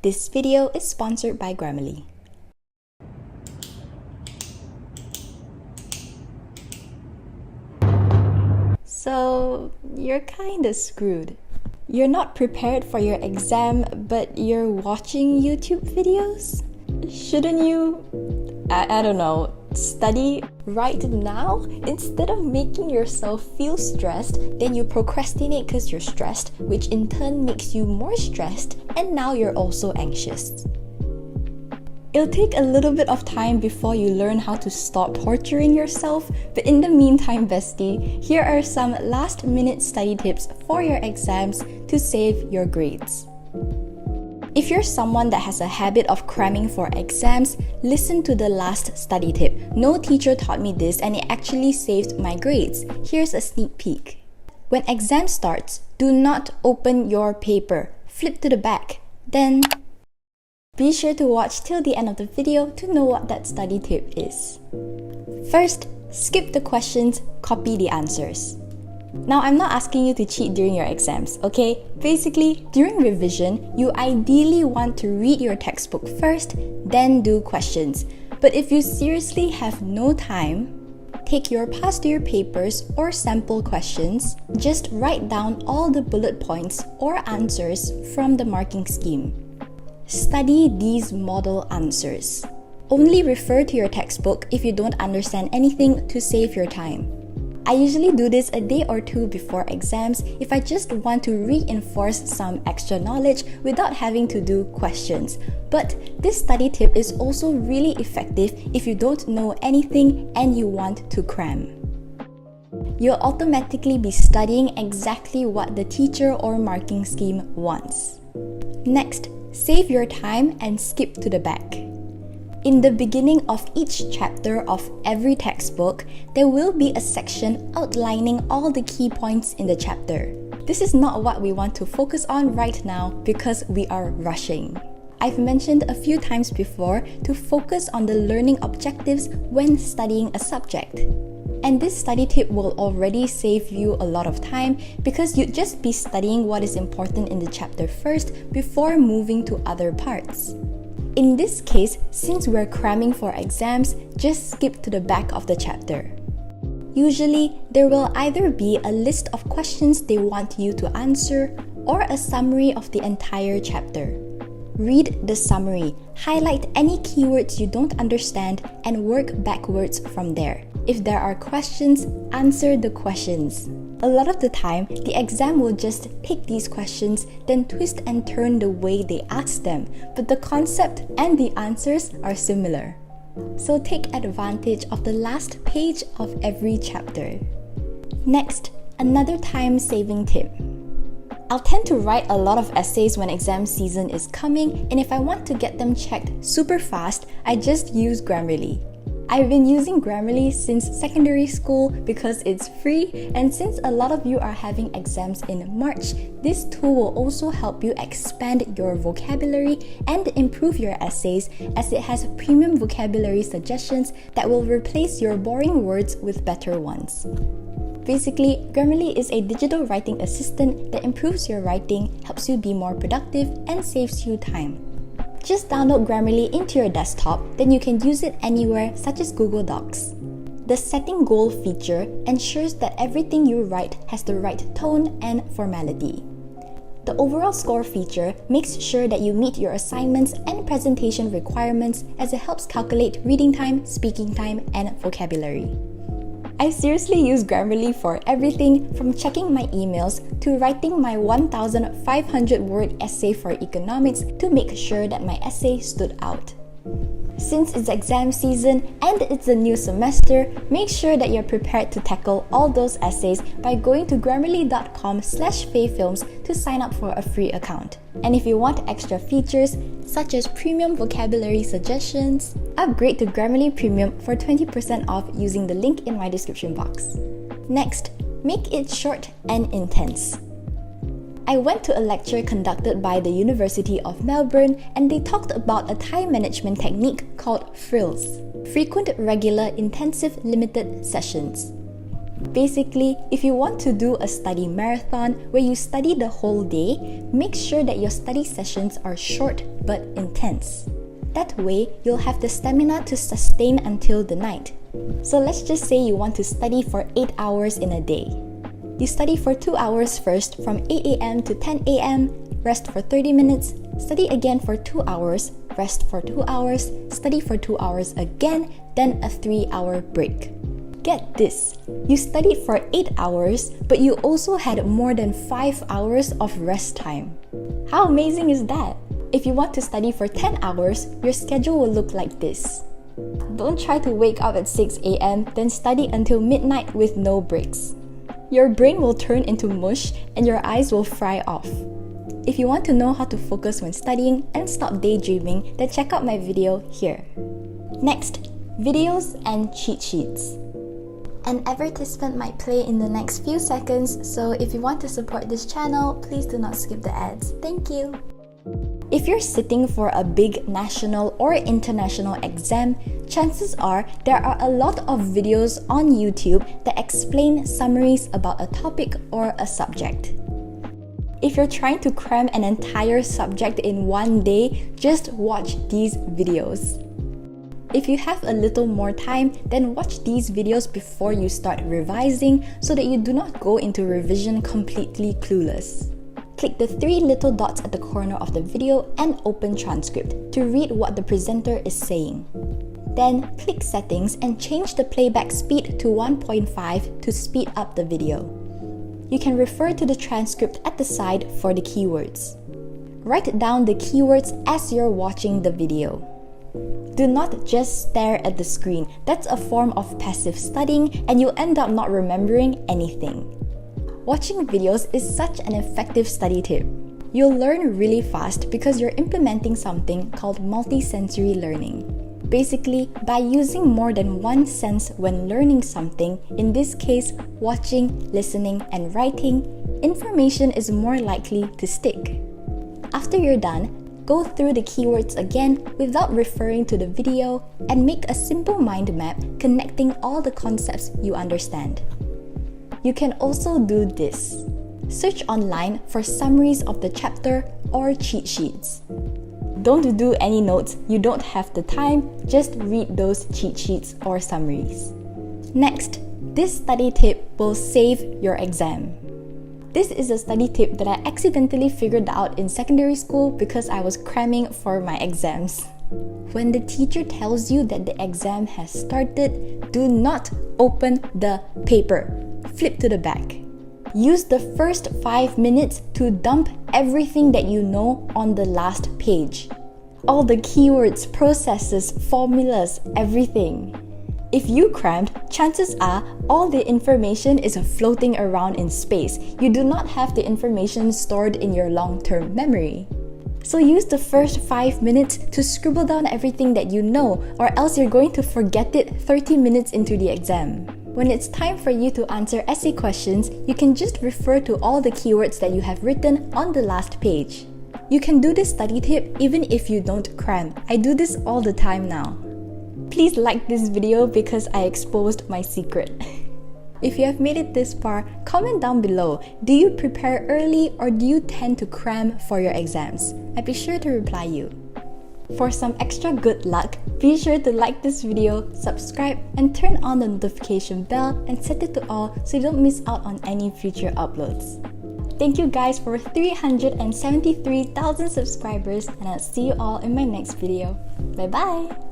This video is sponsored by Grammarly. So, you're kinda screwed. You're not prepared for your exam, but you're watching YouTube videos? Shouldn't you, I don't know, study right now? Instead of making yourself feel stressed, then you procrastinate because you're stressed, which in turn makes you more stressed, and now you're also anxious. It'll take a little bit of time before you learn how to stop torturing yourself, but in the meantime, bestie, here are some last-minute study tips for your exams to save your grades. If you're someone that has a habit of cramming for exams, listen to the last study tip. No teacher taught me this and it actually saved my grades. Here's a sneak peek. When exam starts, do not open your paper. Flip to the back. Then, be sure to watch till the end of the video to know what that study tip is. First, skip the questions, copy the answers. Now, I'm not asking you to cheat during your exams, okay? Basically, during revision, you ideally want to read your textbook first, then do questions. But if you seriously have no time, take your past year papers or sample questions, just write down all the bullet points or answers from the marking scheme. Study these model answers. Only refer to your textbook if you don't understand anything to save your time. I usually do this a day or two before exams if I just want to reinforce some extra knowledge without having to do questions. But this study tip is also really effective if you don't know anything and you want to cram. You'll automatically be studying exactly what the teacher or marking scheme wants. Next, save your time and skip to the back. In the beginning of each chapter of every textbook, there will be a section outlining all the key points in the chapter. This is not what we want to focus on right now because we are rushing. I've mentioned a few times before to focus on the learning objectives when studying a subject. And this study tip will already save you a lot of time because you'd just be studying what is important in the chapter first before moving to other parts. In this case, since we're cramming for exams, just skip to the back of the chapter. Usually, there will either be a list of questions they want you to answer or a summary of the entire chapter. Read the summary, highlight any keywords you don't understand, and work backwards from there. If there are questions, answer the questions. A lot of the time, the exam will just pick these questions, then twist and turn the way they ask them, but the concept and the answers are similar. So take advantage of the last page of every chapter. Next, another time-saving tip. I'll tend to write a lot of essays when exam season is coming, and if I want to get them checked super fast, I just use Grammarly. I've been using Grammarly since secondary school because it's free, and since a lot of you are having exams in March, this tool will also help you expand your vocabulary and improve your essays as it has premium vocabulary suggestions that will replace your boring words with better ones. Basically, Grammarly is a digital writing assistant that improves your writing, helps you be more productive, and saves you time. Just download Grammarly into your desktop, then you can use it anywhere such as Google Docs. The Setting Goal feature ensures that everything you write has the right tone and formality. The Overall Score feature makes sure that you meet your assignments and presentation requirements as it helps calculate reading time, speaking time, and vocabulary. I seriously use Grammarly for everything from checking my emails to writing my 1,500-word essay for economics to make sure that my essay stood out. Since it's exam season and it's a new semester, make sure that you're prepared to tackle all those essays by going to grammarly.com/fayfilms to sign up for a free account. And if you want extra features, such as premium vocabulary suggestions, upgrade to Grammarly Premium for 20% off using the link in my description box. Next, make it short and intense. I went to a lecture conducted by the University of Melbourne and they talked about a time management technique called FRILS, Frequent, Regular, Intensive, Limited Sessions. Basically, if you want to do a study marathon where you study the whole day, make sure that your study sessions are short but intense. That way, you'll have the stamina to sustain until the night. So let's just say you want to study for 8 hours in a day. You study for 2 hours first from 8 a.m. to 10 a.m., rest for 30 minutes, study again for 2 hours, rest for 2 hours, study for 2 hours again, then a 3-hour break. Get this, you studied for 8 hours, but you also had more than 5 hours of rest time. How amazing is that? If you want to study for 10 hours, your schedule will look like this. Don't try to wake up at 6 a.m. then study until midnight with no breaks. Your brain will turn into mush and your eyes will fry off. If you want to know how to focus when studying and stop daydreaming, then check out my video here. Next, videos and cheat sheets. An advertisement might play in the next few seconds, so if you want to support this channel, please do not skip the ads. Thank you! If you're sitting for a big national or international exam, chances are there are a lot of videos on YouTube that explain summaries about a topic or a subject. If you're trying to cram an entire subject in one day, just watch these videos. If you have a little more time, then watch these videos before you start revising so that you do not go into revision completely clueless. Click the 3 little dots at the corner of the video and open transcript to read what the presenter is saying. Then click settings and change the playback speed to 1.5 to speed up the video. You can refer to the transcript at the side for the keywords. Write down the keywords as you're watching the video. Do not just stare at the screen. That's a form of passive studying and you'll end up not remembering anything. Watching videos is such an effective study tip. You'll learn really fast because you're implementing something called multisensory learning. Basically, by using more than one sense when learning something, in this case, watching, listening, and writing, information is more likely to stick. After you're done, go through the keywords again without referring to the video and make a simple mind map connecting all the concepts you understand. You can also do this. Search online for summaries of the chapter or cheat sheets. Don't do any notes, you don't have the time, just read those cheat sheets or summaries. Next, this study tip will save your exam. This is a study tip that I accidentally figured out in secondary school because I was cramming for my exams. When the teacher tells you that the exam has started, do not open the paper. Flip to the back. Use the first 5 minutes to dump everything that you know on the last page. All the keywords, processes, formulas, everything. If you crammed, chances are all the information is floating around in space. You do not have the information stored in your long-term memory. So use the first 5 minutes to scribble down everything that you know, or else you're going to forget it 30 minutes into the exam. When it's time for you to answer essay questions, you can just refer to all the keywords that you have written on the last page. You can do this study tip even if you don't cram. I do this all the time now. Please like this video because I exposed my secret. If you have made it this far, comment down below. Do you prepare early or do you tend to cram for your exams? I'll be sure to reply you. For some extra good luck, be sure to like this video, subscribe, and turn on the notification bell and set it to all so you don't miss out on any future uploads. Thank you guys for 373,000 subscribers and I'll see you all in my next video. Bye bye!